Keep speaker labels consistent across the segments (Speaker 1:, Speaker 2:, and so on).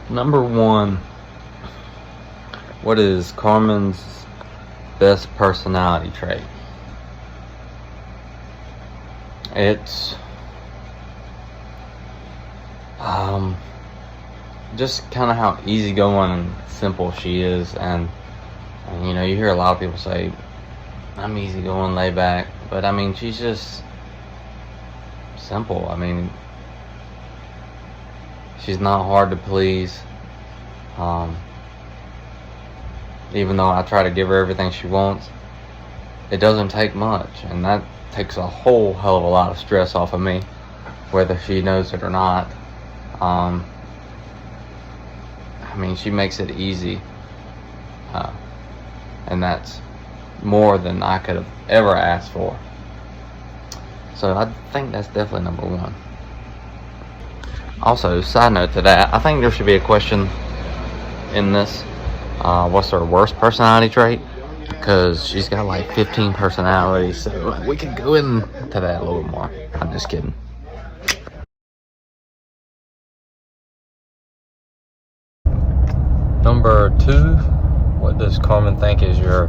Speaker 1: Number one, what is Carmen's best personality trait? It's just kind of how easygoing and simple she is, and you know, you hear a lot of people say I'm easygoing, laid back, but I mean, she's just simple. I mean, she's not hard to please. Even though I try to give her everything she wants, it doesn't take much, and that takes a whole hell of a lot of stress off of me, whether she knows it or not. I mean, she makes it easy, and that's more than I could have ever asked for. So I think that's definitely number one. Also, side note to that, I think there should be a question in this. What's her worst personality trait? Because she's got like 15 personalities, so we could go into that a little more. I'm just kidding. Number two, what does Carmen think is your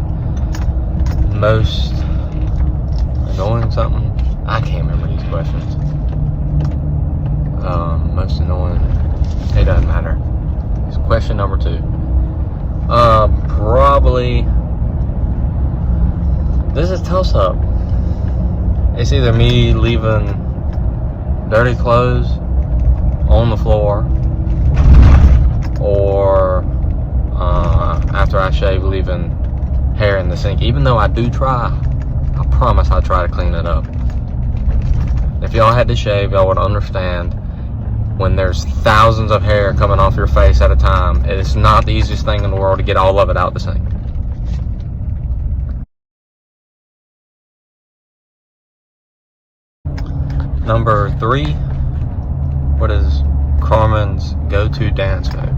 Speaker 1: most annoying something? I can't remember these questions. Most annoying, it doesn't matter. It's question number two. Probably, this is toss up. It's either me leaving dirty clothes on the floor, or after I shave, leaving hair in the sink. Even though I do try, I promise I try to clean it up. If y'all had to shave, y'all would understand when there's thousands of hair coming off your face at a time, it's not the easiest thing in the world to get all of it out the sink. Number three, what is Carmen's go-to dance move?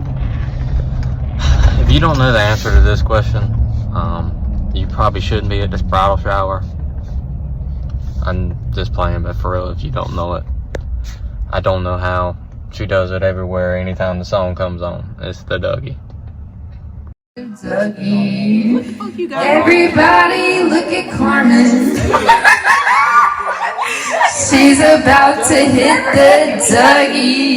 Speaker 1: If you don't know the answer to this question, you probably shouldn't be at this bridal shower. I'm just playing, but for real, if you don't know it, I don't know how. She does it everywhere anytime the song comes on. It's the Dougie.
Speaker 2: Dougie. What the fuck you got? Everybody look at Carmen. She's about to hit the Dougie.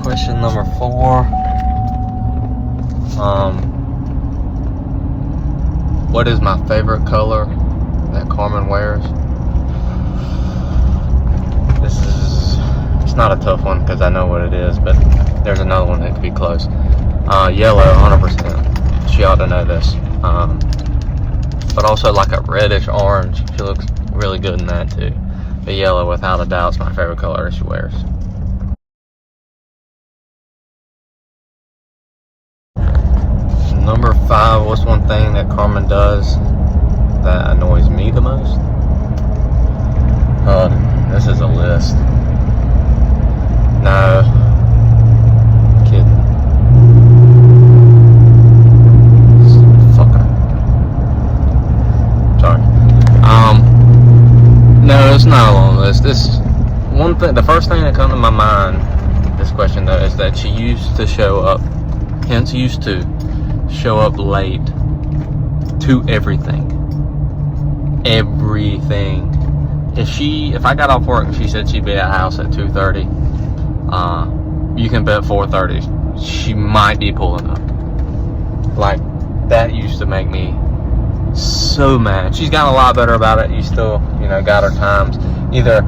Speaker 1: Question number four. What is my favorite color that Carmen wears? It's not a tough one because I know what it is, but there's another one that could be close. Yellow, 100%. She ought to know this. But also like a reddish orange. She looks really good in that too. But yellow, without a doubt, is my favorite color that she wears. Number five, what's one thing that Carmen does that annoys me the most? This is a list. No. Kidding. Fucker. Sorry. No, it's not a long list. This one thing, the first thing that comes to my mind, this question though, is that she used to show up, hence used to show up late to everything. If I got off work and she said she'd be at the house at 2:30, you can bet 4:30 she might be pulling up. Like, that used to make me so mad. She's gotten a lot better about it. You still, got her times. Either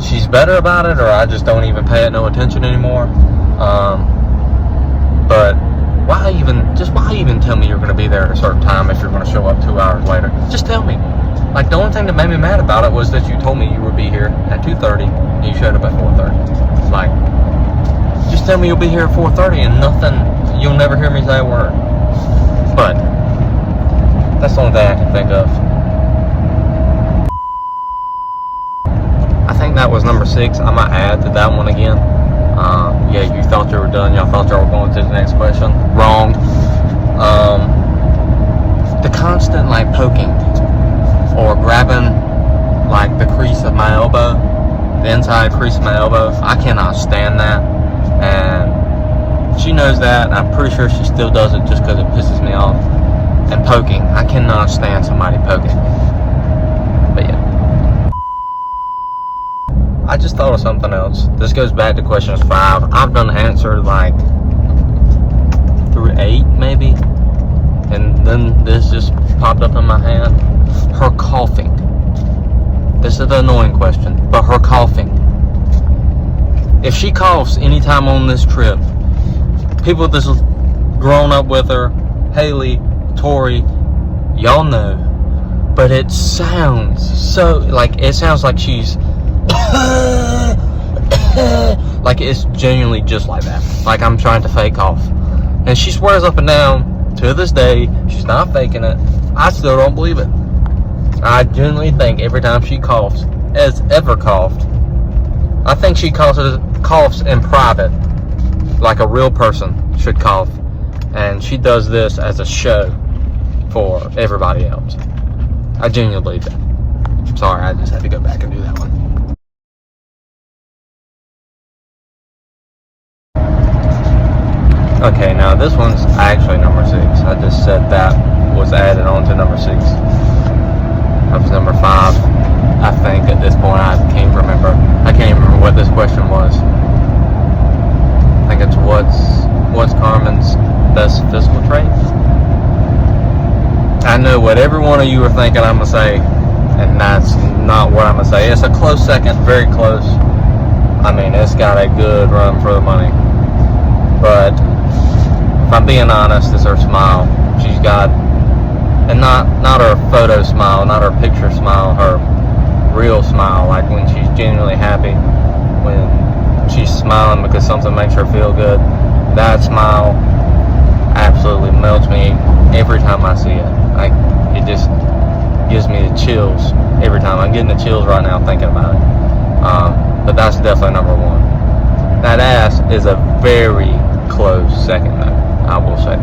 Speaker 1: she's better about it, or I just don't even pay it no attention anymore. But why even tell me you're going to be there at a certain time if you're going to show up 2 hours later? Just tell me. Like, the only thing that made me mad about it was that you told me you would be here at 2:30 and you showed up at 4:30. Like, just tell me you'll be here at 4:30 and nothing, you'll never hear me say a word. But that's the only thing I can think of. I think that was number 6. I might add to that one again. Yeah, you thought you were done. Y'all thought y'all were going to the next question. Wrong. The constant like poking or grabbing like the crease of my elbow, the inside crease of my elbow, I cannot stand that. And she knows that. I'm pretty sure she still does it just because it pisses me off. And poking, I cannot stand somebody poking me. But yeah. I just thought of something else. This goes back to questions 5. I've done answered like through 8 maybe. And then this just popped up in my hand. Her coughing. This is the annoying question, but her coughing. If she coughs anytime on this trip, people that's grown up with her, Haley, Tori, y'all know, but it sounds so, like, it sounds like she's like it's genuinely just like that, like I'm trying to fake cough. And she swears up and down to this day she's not faking it. I still don't believe it. I genuinely think every time she coughs, has ever coughed, I think she coughs in private like a real person should cough, and she does this as a show for everybody else. I genuinely believe that. Sorry, I just had to go back and do that one. Okay, now this one's actually number 6. I just said that was added on to number 6. That was number 5. I think at this point I can't even remember what this question was. I think it's what's Carmen's best physical trait? I know what every one of you are thinking I'm gonna say, and that's not what I'm gonna say. It's a close second, very close. I mean, it's got a good run for the money. But if I'm being honest, it's her smile. She's got, and not her photo smile, not her picture smile, her real smile, like when she's genuinely happy, when she's smiling because something makes her feel good. That smile absolutely melts me every time I see it. Like, it just gives me the chills every time. I'm getting the chills right now thinking about it. But that's definitely number 1. That ass is a very close second though, I will say.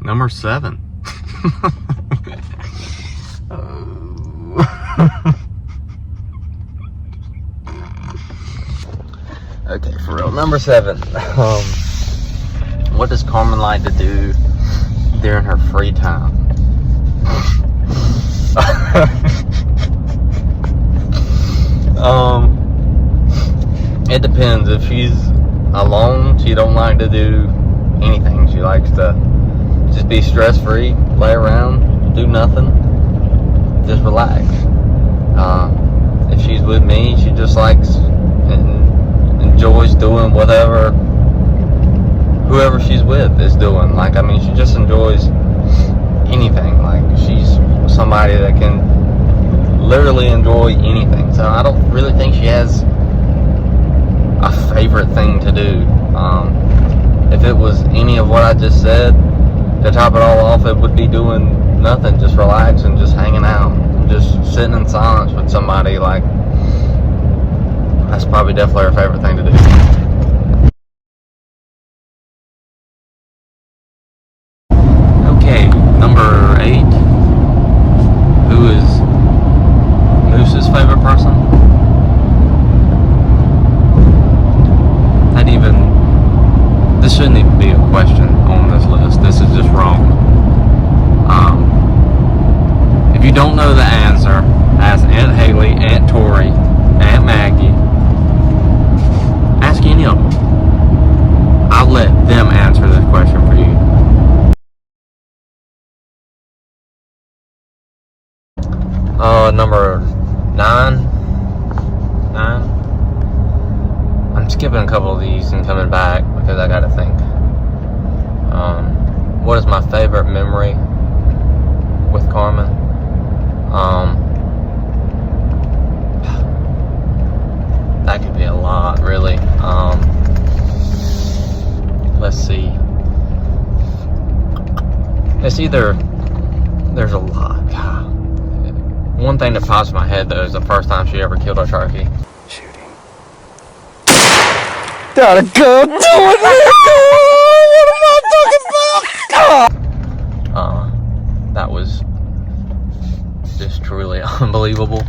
Speaker 1: Number 7. Okay, for real. Number 7. What does Carmen like to do during her free time? It depends. If she's alone, she don't like to do anything. She likes to just be stress-free, lay around, do nothing, just relax. If she's with me, she just likes and enjoys doing whatever whoever she's with is doing. Like, I mean, she just enjoys anything. Like, she's somebody that can literally enjoy anything. So I don't really think she has a favorite thing to do. If it was any of what I just said, to top it all off, it would be doing nothing, just relaxing, just hanging out, just sitting in silence with somebody. Like, that's probably definitely her favorite thing to do. Okay, number 8. Who is Moose's favorite person? This shouldn't even be a question on this list. This is just wrong. If you don't know the answer, ask Aunt Haley, Aunt Tori, Aunt Maggie. Ask any of them. I'll let them answer this question for you. Number 9. I'm skipping a couple of these and coming back because I gotta think. What is my favorite memory with Carmen? That could be a lot, really. Let's see. It's either, there's a lot. One thing that pops in my head though is the first time she ever killed a turkey.
Speaker 3: Shooting. Gotta go do it! What am I talking about?
Speaker 1: That was just truly unbelievable.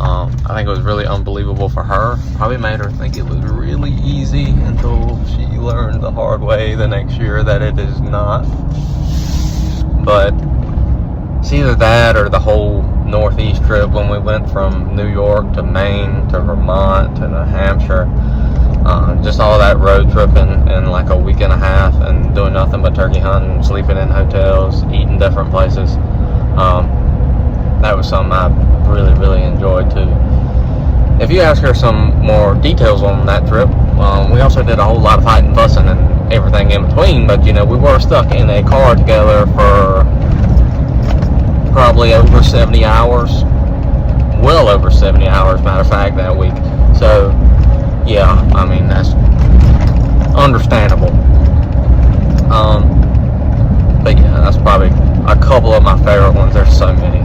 Speaker 1: I think it was really unbelievable for her. Probably made her think it was really easy until she learned the hard way the next year that it is not. But it's either that or the whole Northeast trip when we went from New York to Maine to Vermont to New Hampshire. Just all that road tripping in like a week and a half and doing nothing but turkey hunting, sleeping in hotels, eating different places. That was something I really, really enjoyed too. If you ask her some more details on that trip, we also did a whole lot of fighting, fussing, and everything in between, but you know, we were stuck in a car together for probably over 70 hours. Well over 70 hours, matter of fact, that week. So, yeah, I mean, that's understandable. But yeah, that's probably a couple of my favorite ones. There's so many.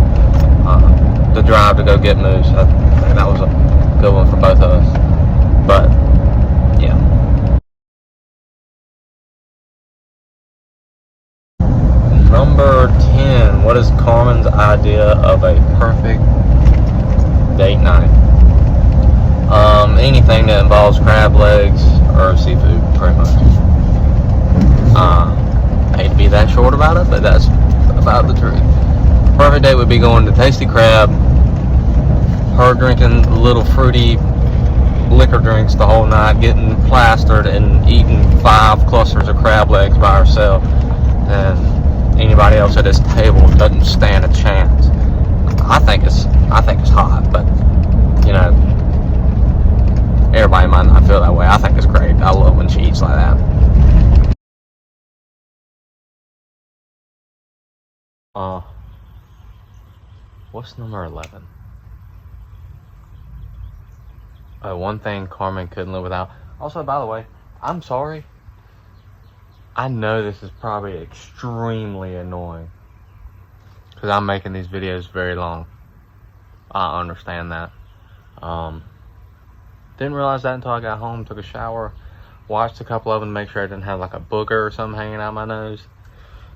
Speaker 1: The drive to go get moose, I think that was a good one for both of us. But yeah. Number 10. What is Carmen's idea of a perfect date night? Anything that involves crab legs or seafood, pretty much. I hate to be that short about it, but that's about the truth. Perfect date would be going to Tasty Crab, her drinking little fruity liquor drinks the whole night, getting plastered and eating 5 clusters of crab legs by herself, and anybody else at this table doesn't stand a chance. I think it's hot, but you know, everybody might not feel that way. I think it's great. I love when she eats like that. What's number 11? One thing Carmen couldn't live without. Also, by the way, I'm sorry. I know this is probably extremely annoying because I'm making these videos very long. I understand that. Didn't realize that until I got home, took a shower, watched a couple of them to make sure I didn't have like a booger or something hanging out my nose.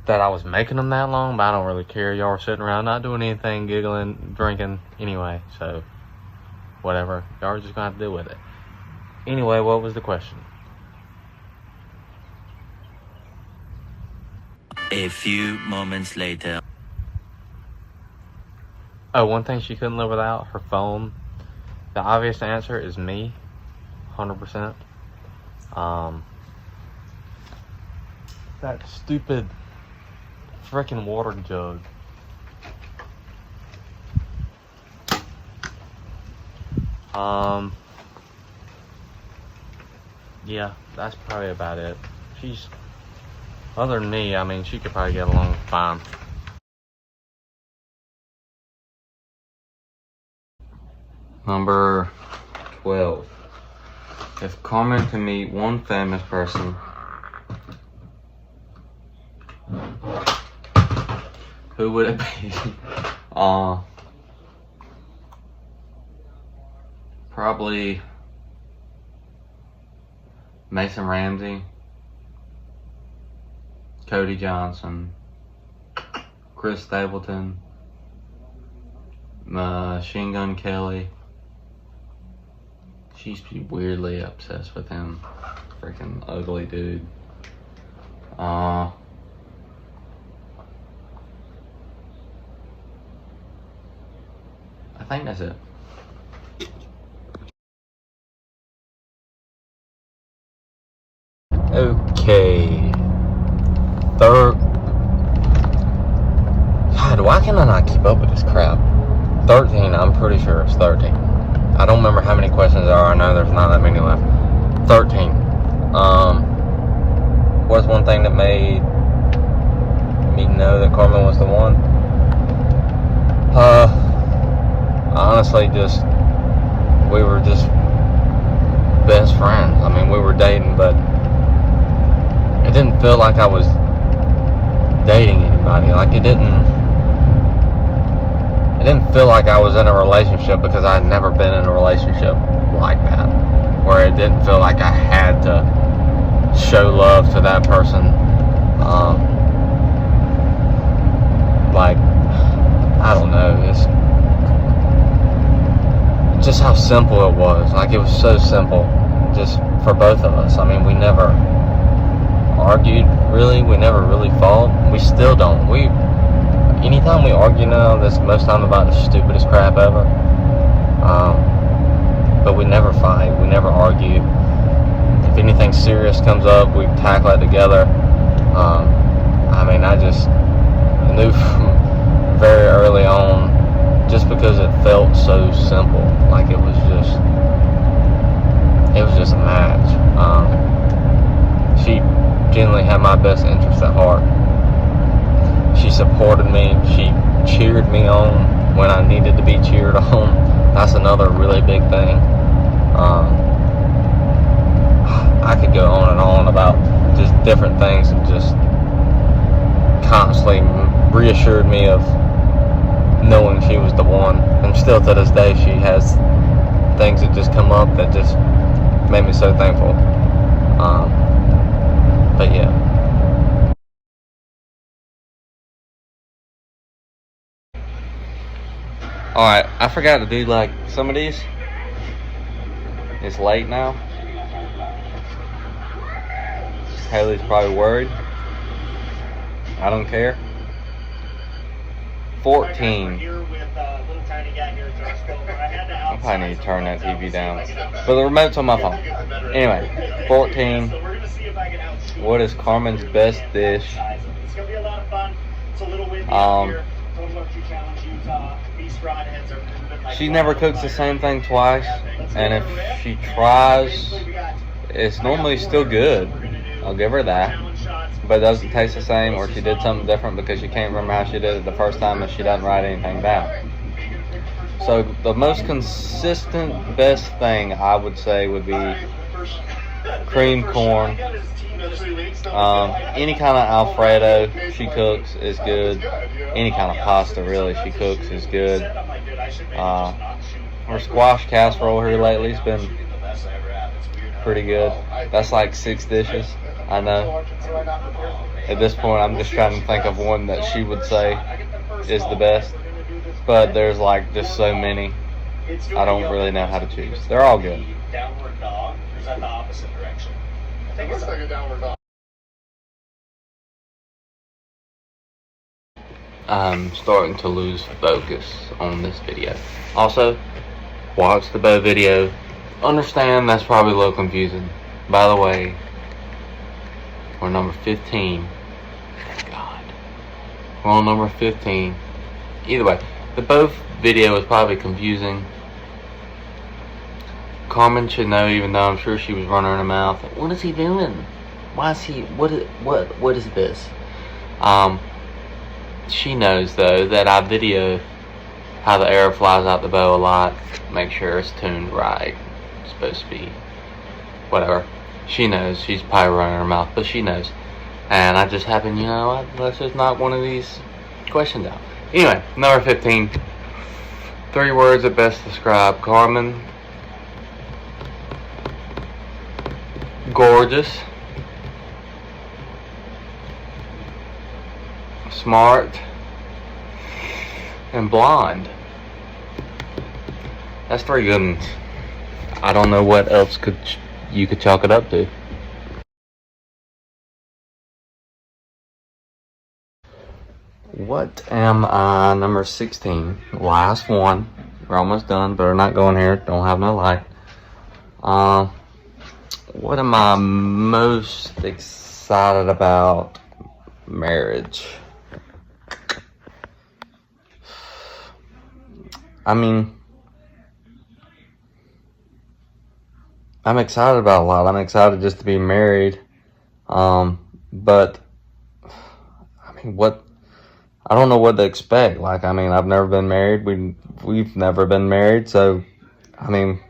Speaker 1: That I was making them that long, but I don't really care. Y'all are sitting around not doing anything, giggling, drinking anyway, so whatever. Y'all are just gonna have to deal with it. Anyway, what was the question?
Speaker 4: A few moments later.
Speaker 1: Oh, one thing she couldn't live without, her phone. The obvious answer is me, 100%. That stupid freaking water jug. Yeah, that's probably about it. She's, other than me, I mean, she could probably get along fine. Number 12. If Carmen can meet one famous person, who would it be? Probably Mason Ramsey, Cody Johnson, Chris Stapleton, Machine Gun Kelly. She's weirdly obsessed with him. Freaking ugly dude. I think that's it. Okay. Third. God, why can I not keep up with this crap? 13, I'm pretty sure it's 13. I don't remember how many questions there are. I know there's not that many left. 13. What's one thing that made me know that Carmen was the one? Honestly, we were just best friends. I mean, we were dating, but it didn't feel like I was dating anybody. Like it didn't didn't feel like I was in a relationship because I had never been in a relationship like that, where it didn't feel like I had to show love to that person. Like, I don't know, it's just how simple it was. Like, it was so simple, just for both of us. I mean, we never argued, really. We never really fought. We still don't. Anytime we argue now, that's most time about the stupidest crap ever. But we never fight. We never argue. If anything serious comes up, we tackle it together. I mean, I just knew from very early on, just because it felt so simple. Like, it was just a match. She genuinely had my best interest at heart. She supported me. She cheered me on when I needed to be cheered on. That's another really big thing. I could go on and on about just different things, and just constantly reassured me of knowing she was the one. And still to this day, she has things that just come up that just made me so thankful. But yeah. Alright, I forgot to do like some of these. It's late now. Haley's probably worried. I don't care. 14. I probably need to turn that TV down. But the remote's on my phone. Anyway, 14. What is Carmen's best dish? She never cooks the same thing twice, and if she tries, it's normally still good. I'll give her that. But it doesn't taste the same, or she did something different because she can't remember how she did it the first time, and she doesn't write anything down. So the most consistent best thing I would say would be cream corn. Any kind of Alfredo she cooks is good. Any kind of pasta really she cooks is good. Her squash casserole here lately has been pretty good. That's like 6 dishes, I know. At this point, I'm just trying to think of one that she would say is the best. But there's like just so many, I don't really know how to choose. They're all good.
Speaker 5: Downward dog, or is that the opposite direction? I think it's like a downward dog.
Speaker 1: I'm starting to lose focus on this video. Also, watch the bow video. Understand that's probably a little confusing. By the way, we're number 15. God. We're on number 15. Either way, the bow video is probably confusing. Carmen should know, even though I'm sure she was running her mouth. What is he doing? Why is he, what is this? She knows though that I video how the arrow flies out the bow a lot. Make sure it's tuned right. It's supposed to be whatever. She knows. She's probably running her mouth, but she knows. And I just happened, let's just knock one of these questions out. Anyway, number 15. 3 words that best describe Carmen. Gorgeous. Smart. And blonde. That's 3 good ones. I don't know what else you could chalk it up to. What am I? Number 16. Last one. We're almost done. Better not go in here. Don't have no light. What am I most excited about? Marriage. I mean, I'm excited about a lot. I'm excited just to be married. But I mean, I don't know what to expect. Like, I mean, I've never been married. We've never been married. So, I mean,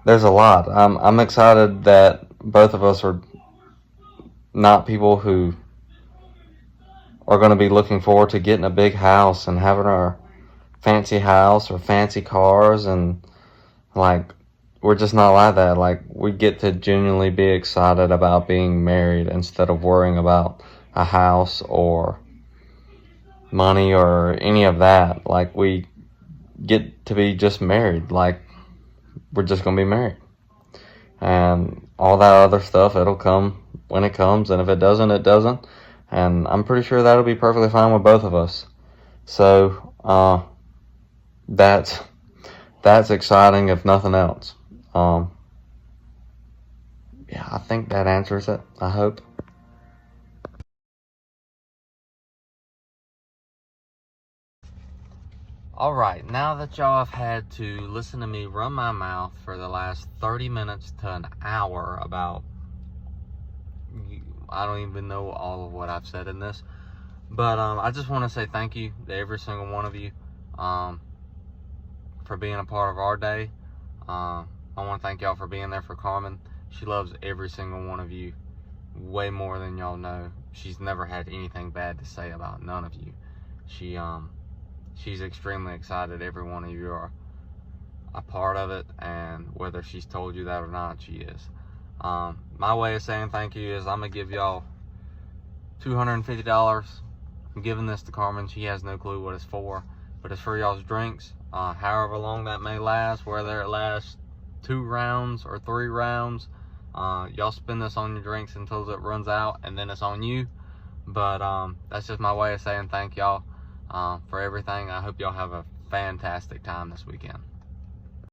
Speaker 1: there's a lot. I'm excited that both of us are not people who are going to be looking forward to getting a big house and having our
Speaker 3: fancy house or fancy cars, and like, we're just not like that. Like, we get to genuinely be excited about being married instead of worrying about a house or money or any of that. Like, we get to be just married. Like, we're just gonna be married, and all that other stuff, it'll come when it comes, and if it doesn't, it doesn't. And I'm pretty sure that'll be perfectly fine with both of us. So that's exciting, if nothing else. Yeah, I think that answers it, I hope.
Speaker 1: Alright, now that y'all have had to listen to me run my mouth for the last 30 minutes to an hour about, I don't even know all of what I've said in this, but I just want to say thank you to every single one of you for being a part of our day. I want to thank y'all for being there for Carmen. She loves every single one of you way more than y'all know. She's never had anything bad to say about none of you. She's extremely excited every one of you are a part of it, and whether she's told you that or not, she is. My way of saying thank you is I'm gonna give y'all $250. I'm giving this to Carmen. She has no clue what it's for, but it's for y'all's drinks, however long that may last, whether it lasts 2 rounds or 3 rounds. Y'all spend this on your drinks until it runs out, and then it's on you. But that's just my way of saying thank y'all for everything. I hope y'all have a fantastic time this weekend.